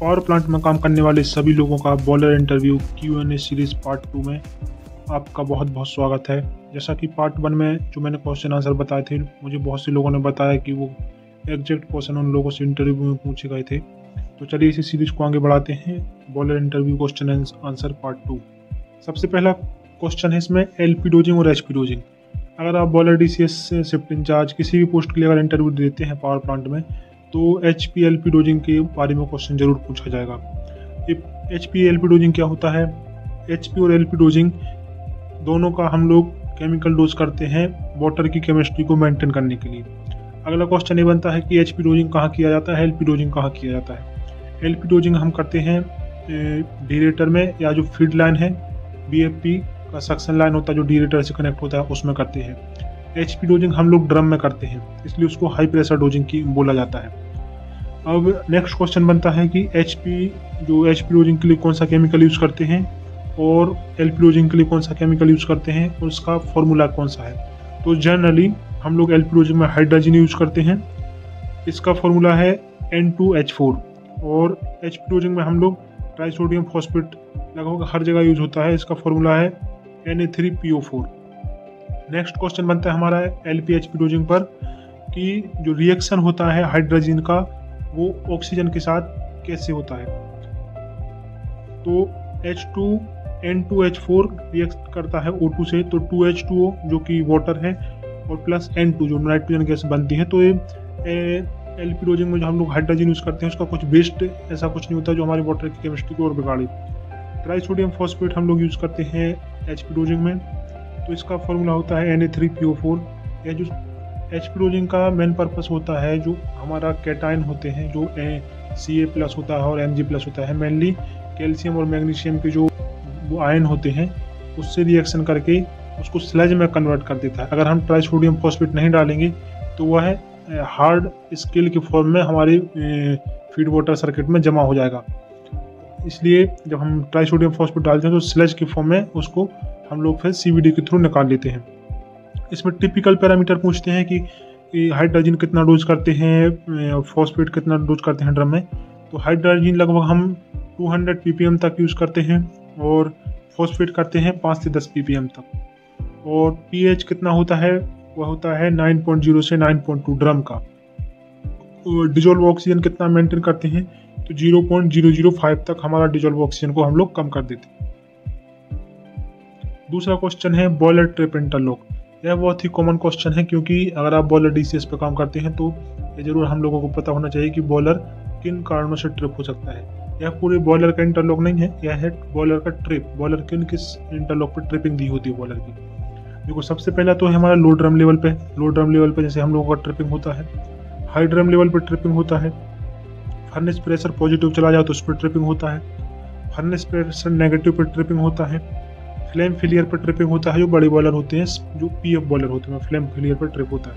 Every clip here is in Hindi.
पावर प्लांट में काम करने वाले सभी लोगों का boiler interview Q&A series part 2 में आपका बहुत बहुत स्वागत है। जैसा कि पार्ट 1 में जो मैंने क्वेश्चन आंसर बताए थे, मुझे बहुत से लोगों ने बताया कि वो एग्जैक्ट क्वेश्चन उन लोगों से इंटरव्यू में पूछे गए थे। तो चलिए इसी सीरीज को आगे बढ़ाते हैं। Boiler interview question answer part 2। सबसे पहला क्वेश्चन है इसमें LP डोजिंग और HP डोजिंग। अगर आप बॉयलर DCS शिफ्ट इंचार्ज किसी भी पोस्ट के लिए अगर इंटरव्यू देते हैं पावर प्लांट में, तो HP LP डोजिंग के बारे में क्वेश्चन जरूर पूछा जाएगा। HP LP डोजिंग क्या होता है? HP और LP डोजिंग दोनों का हम लोग केमिकल डोज करते हैं वाटर की केमिस्ट्री को मेंटेन करने के लिए। अगला क्वेश्चन ये बनता है कि HP डोजिंग कहाँ किया जाता है, LP डोजिंग कहाँ किया जाता है। LP डोजिंग हम करते हैं डीरेटर में, या जो फीड लाइन है BFP का सक्शन लाइन होता है जो डीरेटर से कनेक्ट होता है उसमें करते हैं। HP डोजिंग हम लोग ड्रम में करते हैं, इसलिए उसको हाई प्रेशर डोजिंग की बोला जाता है। अब नेक्स्ट क्वेश्चन बनता है कि HP डोजिंग के लिए कौन सा केमिकल यूज़ करते हैं और LP डोजिंग के लिए कौन सा केमिकल यूज़ करते हैं और उसका फॉर्मूला कौन सा है। तो जनरली हम लोग LP डोजिंग में हाइड्रोजन यूज़ करते हैं, इसका फॉर्मूला है N2H4। और HP डोजिंग में हम लोग ट्राइसोडियम फॉस्फेट लगभग हर जगह यूज होता है, इसका फॉर्मूला है Na3PO4। नेक्स्ट क्वेश्चन बनता है हमारा LP-HP डोजिंग पर कि जो रिएक्शन होता है हाइड्रोजन का वो ऑक्सीजन के साथ कैसे होता है। तो N2H4 रिएक्ट करता है O2 से, तो 2H2O जो कि वाटर है और प्लस N2 जो नाइट्रोजन गैस बनती है। तो ये LP डोजिंग में जो हम लोग हाइड्रोजन यूज़ करते हैं उसका कुछ वेस्ट ऐसा कुछ नहीं होता जो हमारे वाटर की केमिस्ट्री को और बिगाड़े। ट्राइसोडियम फॉस्फेट हम लोग यूज़ करते हैं HP डोजिंग में, तो इसका फॉर्मूला होता है Na3PO4। यह जो HP डोजिंग का मेन पर्पस होता है, जो हमारा कैटायन होते हैं जो Ca+ होता है और Mg+ होता है, मेनली कैल्शियम और मैग्नीशियम के जो वो आयन होते हैं उससे रिएक्शन करके उसको स्लज में कन्वर्ट कर देता है। अगर हम ट्राइसोडियम फॉस्फेट नहीं डालेंगे तो वह हार्ड स्केल के फॉर्म में हमारे फीड वाटर सर्किट में जमा हो जाएगा। इसलिए जब हम ट्राइसोडियम फॉस्फेट डालते हैं तो स्लज के फॉर्म में उसको हम लोग फिर CVD के थ्रू निकाल लेते हैं। इसमें टिपिकल पैरामीटर पूछते हैं कि हाइड्रोजन कितना डोज करते हैं, फॉस्फेट कितना डोज करते हैं ड्रम में। तो हाइड्रोजन लगभग हम 200 ppm तक यूज़ करते हैं और फॉस्फेट करते हैं 5 से 10 ppm तक। और pH कितना होता है, वह होता है 9.0 से 9.2 ड्रम का। और डिजोल्व ऑक्सीजन कितना मेंटेन करते हैं, तो 0.005 तक हमारा डिजोल्व ऑक्सीजन को हम लोग कम कर देते हैं। दूसरा क्वेश्चन है बॉयलर ट्रिप इंटरलॉक। यह बहुत ही कॉमन क्वेश्चन है, क्योंकि अगर आप बॉयलर DCS पे काम करते हैं तो ये जरूर हम लोगों को पता होना चाहिए कि बॉयलर किन कारणों से ट्रिप हो सकता है। यह पूरे बॉयलर का इंटरलॉक नहीं है, यह है बॉयलर का ट्रिप। बॉयलर किस इंटरलॉक पर ट्रिपिंग दी होती है बॉयलर की। देखो, सबसे पहला तो है हमारा लो ड्रम लेवल पे जैसे हम लोगों का ट्रिपिंग होता है। हाई ड्रम लेवल पर ट्रिपिंग होता है। फर्नेस प्रेशर पॉजिटिव चला जाए तो उस पर ट्रिपिंग होता है। फर्नेस प्रेशर नेगेटिव पर ट्रिपिंग होता है। फ्लेम फेलियर पर ट्रिपिंग होता है, जो बड़े बॉयलर होते हैं, जो PF बॉयलर होते हैं, फ्लेम फेलियर पर ट्रिप होता है।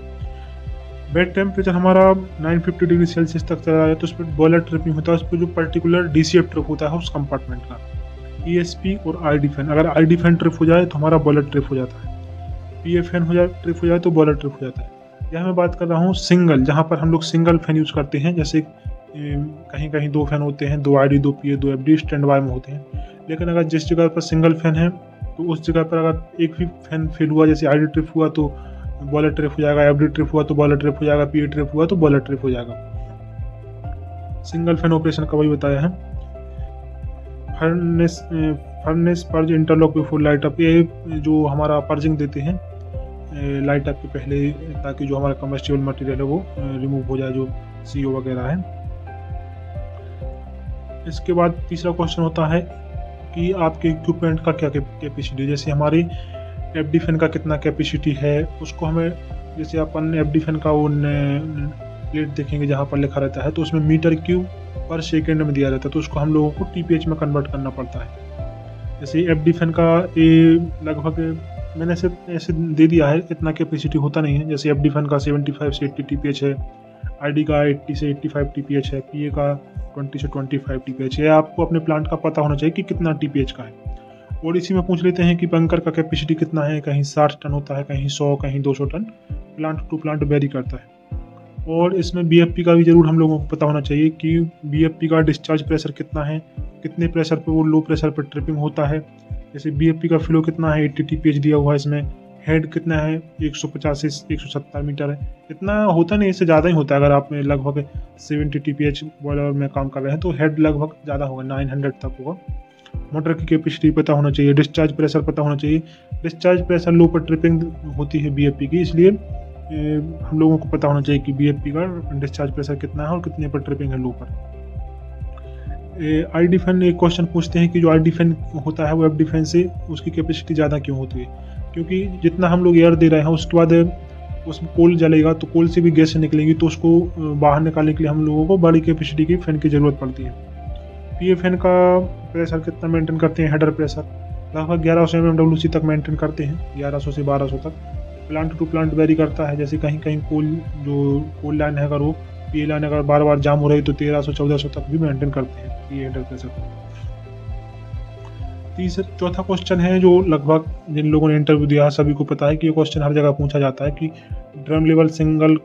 बेड टेम्परेचर हमारा 950 डिग्री सेल्सियस तक चला जाए तो उस पर बॉयलर ट्रिपिंग होता है। उस पर जो पर्टिकुलर DCF ट्रिप होता है उस कंपार्टमेंट का, ESP और ID फैन। अगर ID फैन ट्रिप हो जाए तो हमारा बॉयलर ट्रिप हो जाता है। PF फैन ट्रिप हो जाए तो बॉयलर ट्रिप हो जाता है। यहाँ मैं बात कर रहा हूँ सिंगल, जहाँ पर हम लोग सिंगल फैन यूज़ करते हैं। जैसे कहीं कहीं 2 फैन होते हैं, 2 ID 2 PA 2 FD stand by में होते हैं। लेकिन अगर जिस जगह पर सिंगल फैन है तो उस जगह पर अगर एक भी फैन फेल हुआ, जैसे ID ट्रिप हुआ तो बॉयलर ट्रिप हो जाएगा, FD ट्रिप हुआ तो बॉयलर ट्रिप हो जाएगा, PA ट्रिप हुआ तो बॉयलर ट्रिप हो जाएगा। सिंगल फैन ऑपरेशन का वही बताया है। Furnace purge interlock before light up, ये जो हमारा पर्जिंग देते हैं लाइट अप के पहले, ताकि जो हमारा कम्बस्टिबल मटेरियल है वो रिमूव हो जाए, जो CO वगैरह है। इसके बाद तीसरा क्वेश्चन होता है कि आपके इक्विपमेंट का क्या कैपेसिटी है। जैसे हमारी FD फैन का कितना कैपेसिटी है, उसको हमें, जैसे अपन FD फैन का वो प्लेट देखेंगे जहाँ पर लिखा रहता है, तो उसमें मीटर क्यूब पर सेकेंड में दिया रहता है, तो उसको हम लोगों को TPH में कन्वर्ट करना पड़ता है। जैसे FD फैन का लगभग मैंने ऐसे दे दिया है, इतना कैपेसिटी होता नहीं है। जैसे FD फैन का 75 से 80 TPH है, ID का 80 से 85 TPH है, PA का 20 से 25 TPH है। आपको अपने प्लांट का पता होना चाहिए कि कितना TPH का है। और इसी में पूछ लेते हैं कि बंकर का कैपेसिटी कितना है, कहीं 60 टन होता है, कहीं 100, कहीं 200 ton, plant to plant vary करता है। और इसमें बीएफपी का भी ज़रूर हम लोगों को पता होना चाहिए कि बीएफपी का डिस्चार्ज प्रेशर कितना है, कितने प्रेशर पे वो लो प्रेशर पर ट्रिपिंग होता है। जैसे बीएफपी का फ्लो कितना है, 80 टीपीएच दिया हुआ है इसमें, हेड कितना है 150 से 170 मीटर है। इतना होता नहीं, इससे ज़्यादा ही होता है। अगर आप लगभग 70 टीपीएच बॉयलर में काम कर रहे हैं तो हेड लगभग ज़्यादा होगा, 900 तक होगा। मोटर की कैपेसिटी पता होना चाहिए, डिस्चार्ज प्रेशर पता होना चाहिए। डिस्चार्ज प्रेशर लो पर ट्रिपिंग होती है बीएफपी की, इसलिए हम लोगों को पता होना चाहिए कि बीएफपी का डिस्चार्ज प्रेशर कितना है और कितने पर ट्रिपिंग है लो पर। आई डिफेन एक क्वेश्चन पूछते हैं कि जो आई डिफेन होता है वो एफ डिफेन से उसकी कैपेसिटी ज़्यादा क्यों होती है? क्योंकि जितना हम लोग एयर दे रहे हैं उसके बाद उसमें कोल जलेगा तो कोल से भी गैस निकलेंगी, तो उसको बाहर निकालने के लिए हम लोगों को बड़ी कैपेसिटी की फैन की ज़रूरत पड़ती है। पीए फैन का प्रेशर कितना मेंटेन करते हैं? हेडर प्रेशर लगभग 1100 mmWc तक मेंटेन करते हैं, 1100 से 1200 तक। प्लांट टू प्लांट वेरी करता है, जैसे कहीं कहीं कोल लाइन है, अगर वो पीए लाइन अगर बार बार जाम हो रही तो 1300-1400 तक भी मेंटेन करते हैं पीए हेडर प्रेशर। चौथा क्वेश्चन है जो लगभग जिन लोगों ने इंटरव्यू दिया सभी को पता है कि ये क्वेश्चन हर जगह पूछा जाता है कि drum level single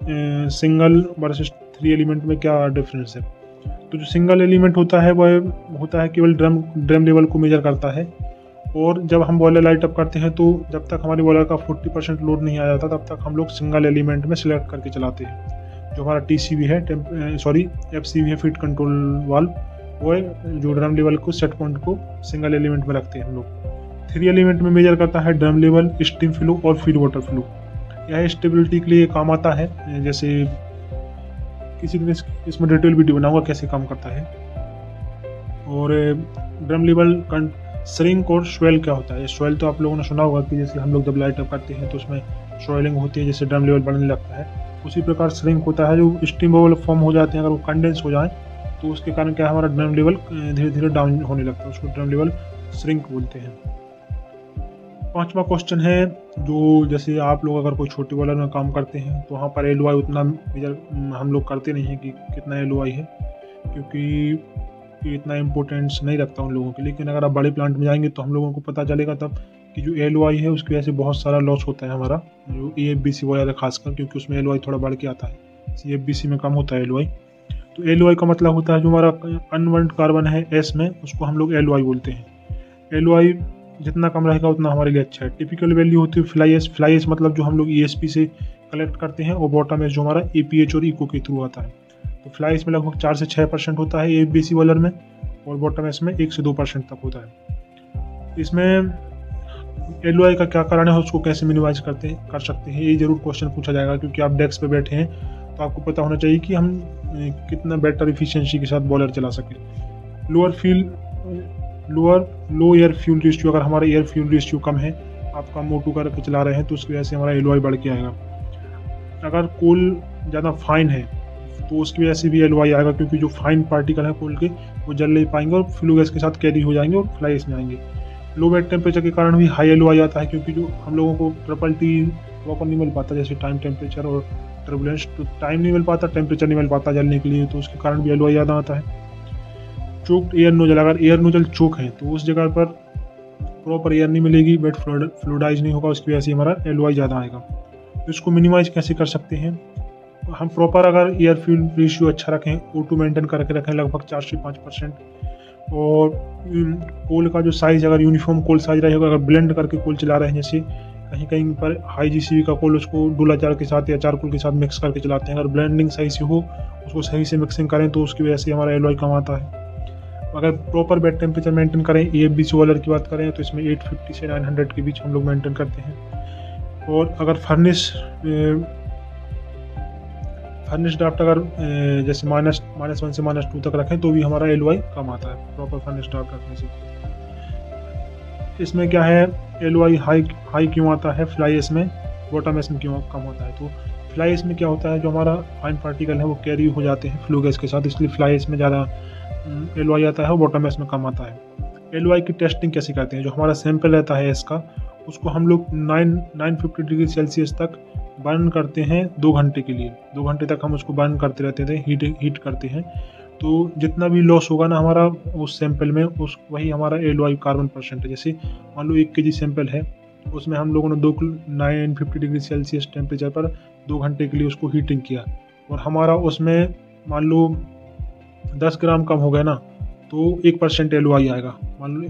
versus 3 element में क्या डिफरेंस है। तो जो सिंगल एलिमेंट होता है वह होता है केवल ड्रम लेवल को मेजर करता है, और जब हम बॉयलर लाइट अप करते हैं तो जब तक हमारी बॉयलर का 40% लोड नहीं आ जाता तब तक हम लोग सिंगल एलिमेंट में सिलेक्ट करके चलाते हैं। जो हमारा टीसीवी है एफसीवी है, फीड कंट्रोल वाल्व, वो जो ड्रम लेवल को सेट पॉइंट को सिंगल एलिमेंट में रखते हैं हम लोग। 3 एलिमेंट में मेजर करता है ड्रम लेवल, स्टीम फ्लो और फीड वाटर फ्लो। यह स्टेबिलिटी के लिए काम आता है। जैसे किसी दिन इसमें डिटेल वीडियो बनाऊंगा कैसे काम करता है। और ड्रम लेवल श्रिंक और स्वेल क्या होता है? स्वेल तो आप लोगों ने सुना होगा कि जैसे हम लोग जब लाइट अप करते हैं तो उसमें स्वेलिंग होती है, जैसे ड्रम लेवल बढ़ने लगता है। उसी प्रकार श्रिंक होता है, जो स्टीम बबल फॉर्म हो जाते हैं, अगर वो कंडेंस हो जाए तो उसके कारण क्या हमारा ड्रम लेवल धीरे धीरे डाउन होने लगता है, उसको ड्रम लेवल श्रिंक बोलते हैं। 5वां क्वेश्चन है जो जैसे आप लोग अगर कोई छोटे बॉयलर में काम करते हैं तो वहाँ पर एलओआई उतना मेजर हम लोग करते नहीं हैं कि कितना एलओआई है, क्योंकि इतना इम्पोर्टेंस नहीं रखता उन लोगों के। लेकिन अगर आप बड़े प्लांट में जाएंगे तो हम लोगों को पता चलेगा तब कि जो एलओआई है उसकी वजह से बहुत सारा लॉस होता है हमारा, जो एएफबीसी बॉयलर है खासकर, क्योंकि उसमें एलओआई थोड़ा बढ़ के आता है, सीएफबीसी में कम होता है एलओआई। तो एलओआई का मतलब होता है जो हमारा अनबर्न्ड कार्बन है एस में, उसको हम लोग एलओआई बोलते हैं। एलओआई जितना कम रहेगा उतना हमारे लिए अच्छा है। टिपिकल वैल्यू होती है फ्लाई एस मतलब जो हम लोग ईएसपी से कलेक्ट करते हैं, और बॉटम एस जो हमारा एपीएच और इको के थ्रू आता है। तो फ्लाई एस में लगभग 4 से 6% होता है एएफबीसी बॉयलर में, और बॉटम एस में 1 से 2% तक होता है। इसमें एलओआई का क्या कारण है, उसको कैसे मिनिमाइज कर सकते हैं, ये जरूर क्वेश्चन पूछा जाएगा, क्योंकि आप डेस्क पे बैठे हैं तो आपको पता होना चाहिए कि हम कितना बेटर इफिशिएंसी के साथ बॉयलर चला सकें। लो एयर फ्यूल रेशियो, अगर हमारा एयर फ्यूल रेशियो कम है, आप कम O2 करके चला रहे हैं तो उसकी वजह से हमारा एलओआई बढ़ के आएगा। अगर कोल ज़्यादा फाइन है तो उसकी वजह से भी एलओआई आएगा, क्योंकि जो फाइन पार्टिकल है कोल के वो जल नहीं पाएंगे और फ्लू गैस के साथ कैरी हो जाएंगे और फ्लाई एस में आएंगे। लो बेड टेम्परेचर के कारण भी हाई एलओआई आता है, क्योंकि जो हम लोगों को ट्रिपल टी प्रॉपर नहीं मिल पाता, जैसे टाइम, टेम्परेचर और टर्बुलेंस। तो टाइम नहीं मिल पाता, टेम्परेचर नहीं मिल पाता जलने के लिए, तो उसके कारण भी एलओआई ज़्यादा आता है। चोक्ड एयर नोजल, अगर एयर नोजल चोक है तो उस जगह पर प्रॉपर एयर नहीं मिलेगी, बेड फ्लूइडाइज नहीं होगा, उसकी वजह से हमारा एलओआई ज़्यादा आएगा। तो इसको मिनिमाइज कैसे कर सकते हैं? हम प्रॉपर अगर एयर फ्यूल रेशियो अच्छा रखें, O2 मेंटेन करके रखें लगभग 4 से 5%, और कोल का जो साइज़ अगर यूनिफॉर्म कोल साइज रहेगा, अगर ब्लेंड करके कोल चला रहे हैं, जैसे कहीं कहीं पर हाई जीसीबी का कोल उसको डोला जार के साथ या चारकोल के साथ मिक्स करके चलाते हैं, अगर ब्लेंडिंग सही से हो, उसको सही से मिक्सिंग करें तो उसकी वजह से हमारा एलओआई कम आता है। अगर प्रॉपर बेड टेम्परेचर मेंटेन करें, एएफबीसी बॉयलर की बात करें तो इसमें 850 से 900 के बीच हम लोग मेंटेन करते हैं। और अगर फर्नेस ड्राफ्ट अगर जैसे -1 से -2 तक रखें तो भी हमारा एलओआई कम आता है प्रॉपर फर्नेस ड्राफ्ट रखने से। इसमें क्या है, एलओआई हाई क्यों आता है फ्लाई एस में, बॉटम एस में क्यों कम होता है? तो फ्लाई एस में क्या होता है, जो हमारा फाइन पार्टिकल है वो कैरी हो जाते हैं फ्लू गैस के साथ, इसलिए फ्लाई एस में ज़्यादा एलओआई आता है और बॉटम एस में कम आता है। एलओआई की टेस्टिंग कैसे करते हैं? जो हमारा सैंपल रहता है एस का, उसको हम लोग 950 डिग्री सेल्सियस तक बर्न करते हैं 2 घंटे के लिए। 2 घंटे तक हम उसको बर्न करते रहते थे, हीट करते हैं। तो जितना भी लॉस होगा ना हमारा उस सैंपल में, वही हमारा एलओआई कार्बन परसेंट है। जैसे मान लो 1 kg सैंपल है, उसमें हम लोगों ने 950 डिग्री सेल्सियस टेम्परेचर पर 2 घंटे के लिए उसको हीटिंग किया, और हमारा उसमें मान लो 10 ग्राम कम हो गया ना, तो 1% LOI आएगा। मान लो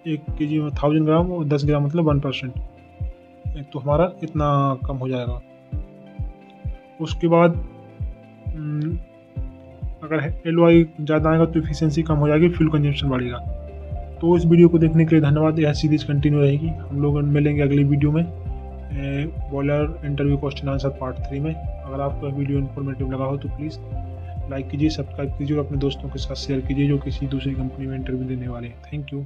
1 kg में 1000 ग्राम और 10 ग्राम मतलब 1%, तो हमारा इतना कम हो जाएगा। उसके बाद अगर LOI ज़्यादा आएगा तो एफिशिएंसी कम हो जाएगी, फ्यूल कंजम्पशन बढ़ेगा। तो इस वीडियो को देखने के लिए धन्यवाद। यह सीरीज कंटिन्यू रहेगी, हम लोग मिलेंगे अगली वीडियो में boiler interview question answer part 3 में। अगर आपको वीडियो इन्फॉर्मेटिव लगा हो तो प्लीज़ लाइक कीजिए, सब्सक्राइब कीजिए और अपने दोस्तों के साथ शेयर कीजिए जो किसी दूसरी कंपनी में इंटरव्यू देने वाले हैं। Thank you.